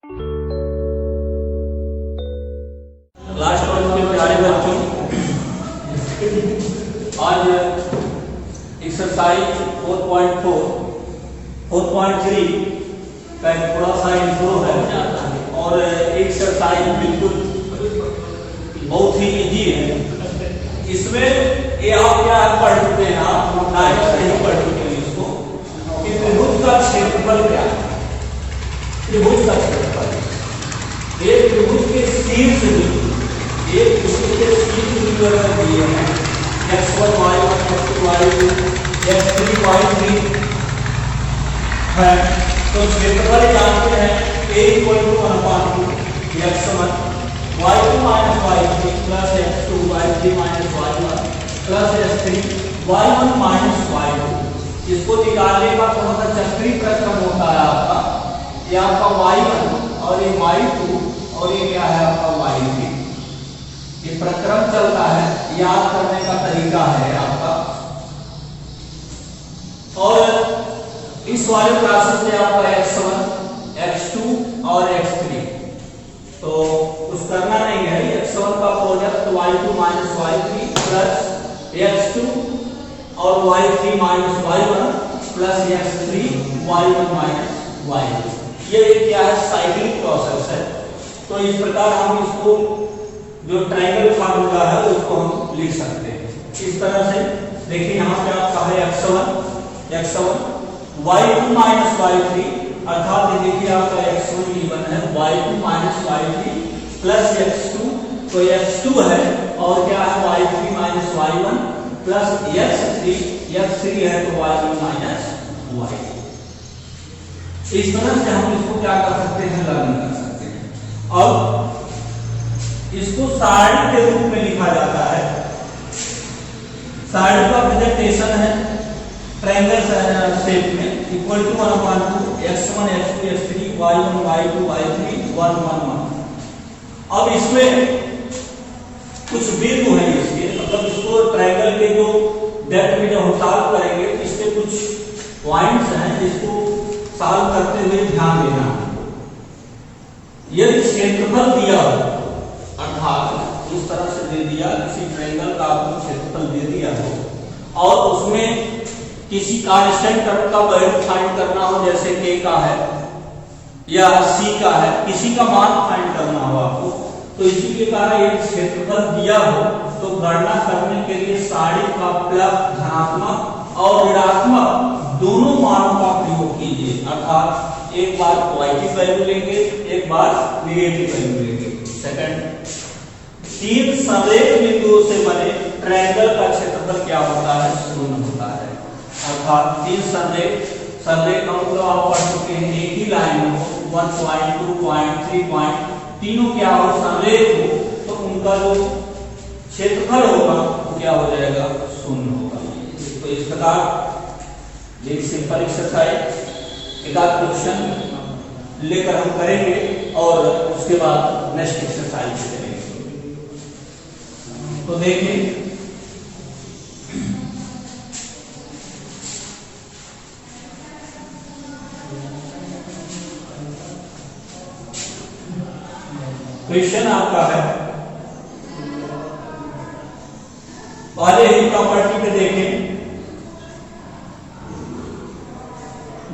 Class 12 के प्यारे बच्चों, आज एक्सरसाइज 4.3 का एक थोड़ा सा इंट्रो है और एक्सरसाइज बिल्कुल बहुत ही इजी है। इसमें ये आप क्या पढ़ चुके हैं, आप नहीं पढ़ चुके हैं इसको कि त्रिभुज का क्षेत्रफल क्या है। त्रिभुज का क्षेत्रफल एक त्रिभुज के शीर्ष बिंदु दिए हैं x1 y1 x2 y2 x3 y3 है। तो क्षेत्रफल जानते हैं a = 1/2 x1 y2 - y3 plus x2 y3 - y1 plus x3 y1 - y2। इसको निकालने का थोड़ा सा चक्रीय प्रक्रम होता है आपका। ये आपका y1 और ये y2 और ये क्या है आपका y3। ये प्रक्रम चलता है, याद करने का तरीका है आपका। और इस वाले क्लासेस में आपका x1 x2 और x3 तो कुछ करना नहीं है। x1 का product y2 - y3 plus x2 और y3 - y1 plus x3 y1 - y2। ये क्या है, साइक्लिक प्रोसेस है। तो इस प्रकार हम इसको जो ट्रायंगल फार्मूला है उसको हम लिख सकते हैं इस तरह से। देखिए यहाँ पे आपका है x1 y2 - y3 अर्थात देखिए आपका x1 गिवन है y2 - y3 प्लस x2 तो x2 है और क्या है y3 - y1 प्लस x3 है तो y1 - y2। इस तरह से हम इसको क्या कर सकते हैं, लर्न कर सकते हैं। अब इसको साइड के रूप में लिखा जाता है। साइड का प्रेजेंटेशन है ट्रायंगल शेप में equal to 1/2 x1 x2 x3 y1 y2 y3 1 1 1। अब इसमें कुछ बिंदु हैं इसके, मतलब इसको ट्रायंगल के जो डेप्थ में जब हम सॉल्व करेंगे इसके कुछ पॉइंट्स हैं जिसको सॉल्व करते हुए ध्यान देना है। यदि क्षेत्रफल दिया हो अर्थात इस तरह से दे दिया, किसी ट्रायंगल का आपको क्षेत्रफल दे दिया हो और उसमें किसी कांस्टेंट टर्म का वैल्यू फाइंड करना हो, जैसे k का है या c का है, किसी का मान फाइंड करना हो आपको, तो इसी के कारण एक क्षेत्रफल दिया हो तो गणना करने के लिए साइड का प्लस धनात्मक और ऋणात्मक दोनों मानों का प्रयोग कीजिए। अर्थात एक बार पॉजिटिव वैल्यू लेंगे, एक बार नेगेटिव वैल्यू लेंगे। सेकंड, तीन संरेख बिंदुओं से बने ट्रायंगल का क्षेत्रफल क्या होता है, शून्य होता है। अर्थात तीन संरेख हम लोग आप पढ़ चुके हैं, एक ही लाइन हो 1 पॉइंट 2 पॉइंट 3 पॉइंट तीनों क्या हो, संरेख हो, तो उनका जो क्षेत्रफल होगा वो क्या हो जाएगा, शून्य होगा। तो इस प्रकार एक सिंपल एक्सरसाइज एक आध क्वेश्चन लेकर हम करेंगे और उसके बाद नेक्स्ट एक्सरसाइज करेंगे। तो देखिए क्वेश्चन आपका है, पहले ही प्रॉपर्टी पे देखें।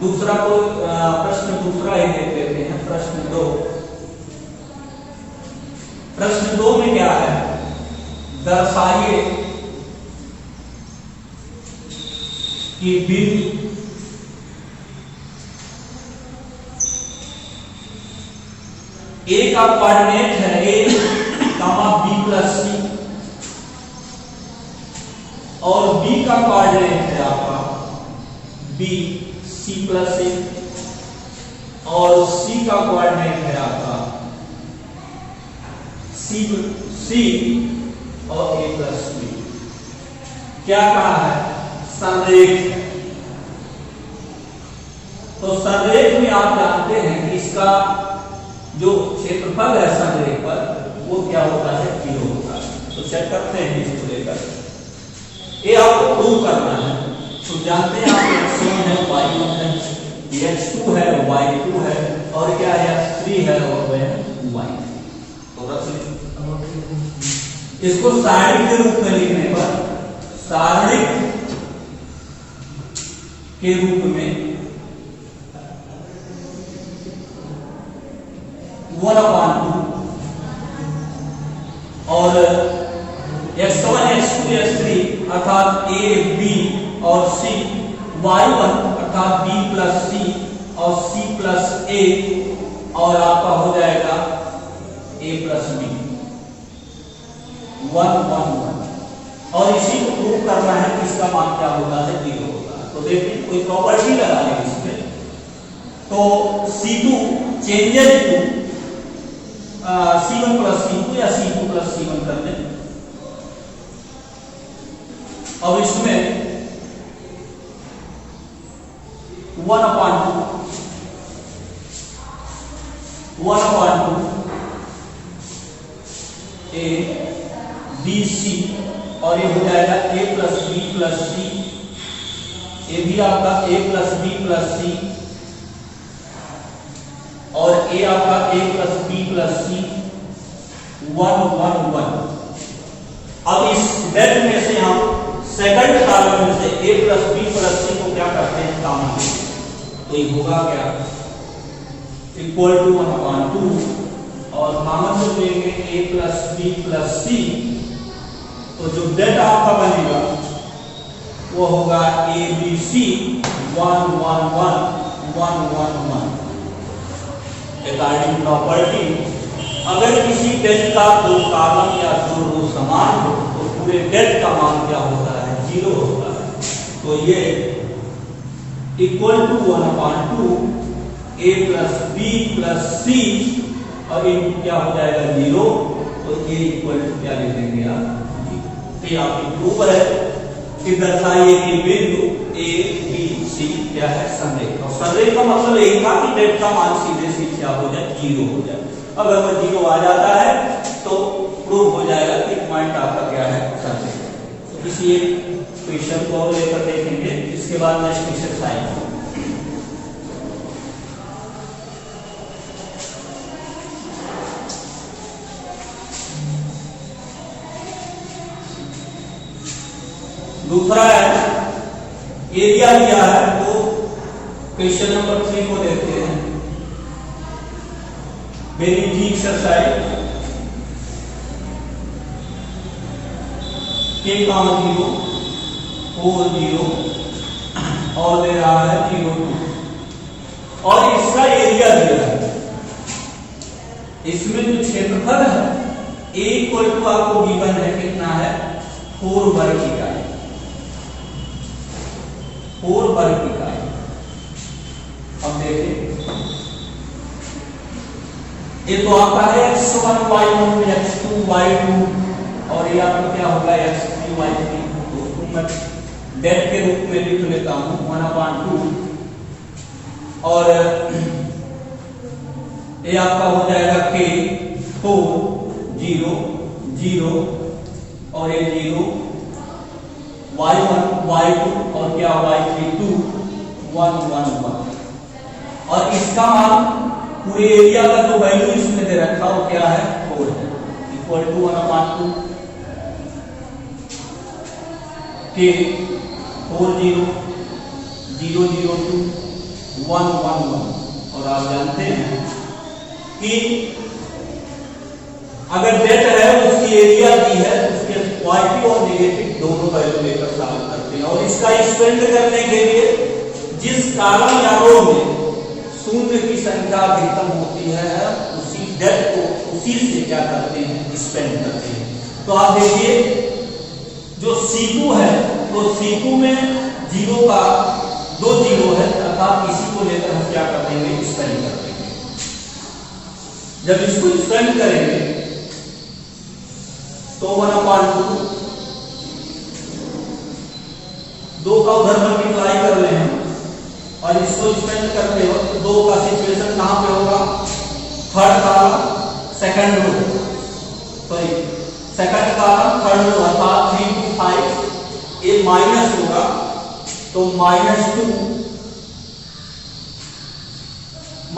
दूसरा को प्रश्न दूसरा ही देख लेते हैं। प्रश्न दो में क्या है, दर्शाइए कि बिंदु ए का कोऑर्डिनेट है a, b + c और b का कोऑर्डिनेट है आपका b c + a और c का कोऑर्डिनेट है आपका c और a + b। क्या कहा है, संरेख। तो संरेख में आप जानते हैं कि इसका जो क्षेत्रफल है संरेख पर वो क्या होता है, 0 होता है। तो चेक करते हैं इसको लेकर, ये आपको प्रूव करना है। तो जानते हैं आप x1 है y1 है x2 है y2 है और क्या है x3 है और वह है y। तो रख लें इसको सारणिक के रूप में लिखने पर, सारणिक के रूप में 1/2 और x1 x2 x3 अर्थात a b और c, y1 अर्थात b प्लस c और c प्लस a, और आपका हो जाएगा a प्लस b 1 1 1। और इसी को प्रूव करना है कि इसका मान क्या होता है, 0 होता है। तो देखिए कोई प्रॉपर्टी लगा लें इसमें, तो C2 changes to C1 plus C2 या C2 प्लस C1 कर दें। अब इसमें 1/2 A B C, और ये हो जाएगा A plus B plus C, ये भी आपका A plus B plus C, और A आपका A plus B plus C 1 1 1। अब इस डेट में से हम सेकंड कॉलम में से A plus B plus C को क्या करते हैं, कॉमन लेते हैं। तो ये होगा क्या, इक्वल टू 1/2, और कॉमन जो लेंगे A plus B plus C, तो जो डेट आपका बनेगा वो होगा ABC 1 1 1 1 1 1। अकॉर्डिंग प्रॉपर्टी, अगर किसी डेट का दो कॉलम या दो रो समान हो तो पूरे डेट का मान क्या होता है, 0 होता है। तो ये equal to 1/2 A plus B plus C, और इनटू क्या हो जाएगा 0, तो ये इक्वल टू क्या ले लेंगे आप, ये आपकी प्रूफ है कि दर्शाइए कि बिंदु A B C क्या है, संरेख। और संरेख का मतलब यही था कि डेट का मान सीधे सीधे क्या हो जाए, 0 हो जाए। अगर वो 0 आ जाता है तो प्रूफ हो जाएगा कि पॉइंट आपका क्या है, संरेख। तो इसी एक क्वेश्चन को लेकर देखेंगे, इसके बाद नेक्स्ट एक्सरसाइज। दूसरा है एरिया दिया है, तो क्वेश्चन नंबर 3 को देखते हैं। वेरी इजी एक्सरसाइज, k 0 4 0 और दे रहा है 0 2, और इसका एरिया दिया है। इसमें जो क्षेत्रफल है A इक्वल टू आपको गिवन है कितना है, 4 वर्ग इकाई, 4 वर्ग इकाई। अब देखिए ये तो आपका है x1 y1 x2 y2, और ये आपका क्या होगा x3 y3। तो मैं डेट के रूप में लिख लेता हूं 1/2, और ये आपका हो जाएगा k 4 0 0, और ये 0 y1 y2 और क्या y3 2 1 1 1। और इसका मान पूरे एरिया का जो वैल्यू इसमें दे रखा वो क्या है, 4 है, इक्वल टू 1/2 k 4 0 0 0 2 1 1 1। और आप जानते हैं कि अगर डेट है उसकी एरिया दी है, उसके पॉजिटिव और नेगेटिव दोनों वैल्यू लेकर सॉल्व करते हैं। और इसका एक्सपेंड करने के लिए जिस कॉलम या रो में शून्य की संख्या अधिकतम होती है, उसी डेट को उसी से क्या करते हैं, स्पेंड करते हैं। तो आप देखिए जो C2 है, तो C2 में 0 का 2 0 है, अर्थात इसी को लेकर हम क्या कर देंगे, स्पेंड कर देंगे। जब इसको स्पेंड करेंगे तो 1/2 2 का उधर मल्टीप्लाई कर ले हैं, और इसको स्पेंड करते हो तो 2 का सिचुएशन कहां पे होगा, third column second row, sorry second column third row, अर्थात 3 to 5 ये माइनस होगा, तो -2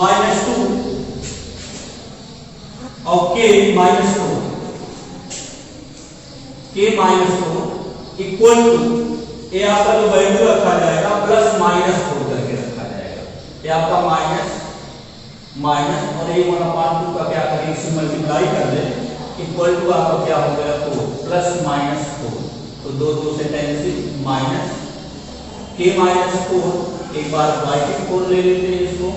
-2 और k -4 इक्वल टू, ये आपका जो वैल्यू रखा जाएगा +-4 करके रखा जाएगा। ये आपका माइनस और ये 1/2 का क्या करें, इससे मल्टीप्लाई कर दे, इक्वल टू आपका क्या हो गया 4 +-4, तो 2 से कैंसिल, माइनस k -4, एक बार y के 4 ले लेते हैं इसको,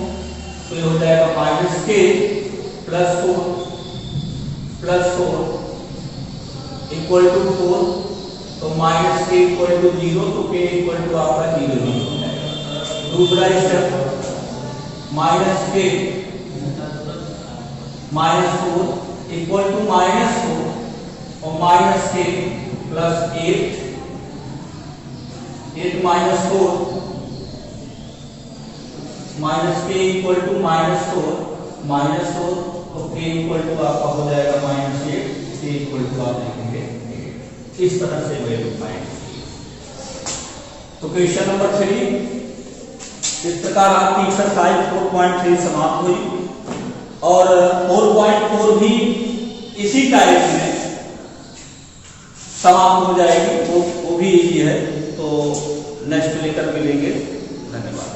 तो ये हो जाएगा -k +4 इक्वल टू 4, तो -k इक्वल टू 0, तो k इक्वल टू आपका 0 हो जाएगा। दूसरा स्टेप -k -4 इक्वल टू -4 और -k +8 8 -4 -k इक्वल टू -4 तो k इक्वल टू आपका हो जाएगा -8, k इक्वल टू आप लिखेंगे 8। इस तरह से वैल्यू फाइंड कीजिए। तो क्वेश्चन नंबर 3 इस प्रकार आपकी एक्सरसाइज 4.3 समाप्त हुई और 4.4 भी इसी टाइप में समाप्त हो जाएगी, वो भी इजी है। तो नेक्स्ट लेकर मिलेंगे, धन्यवाद।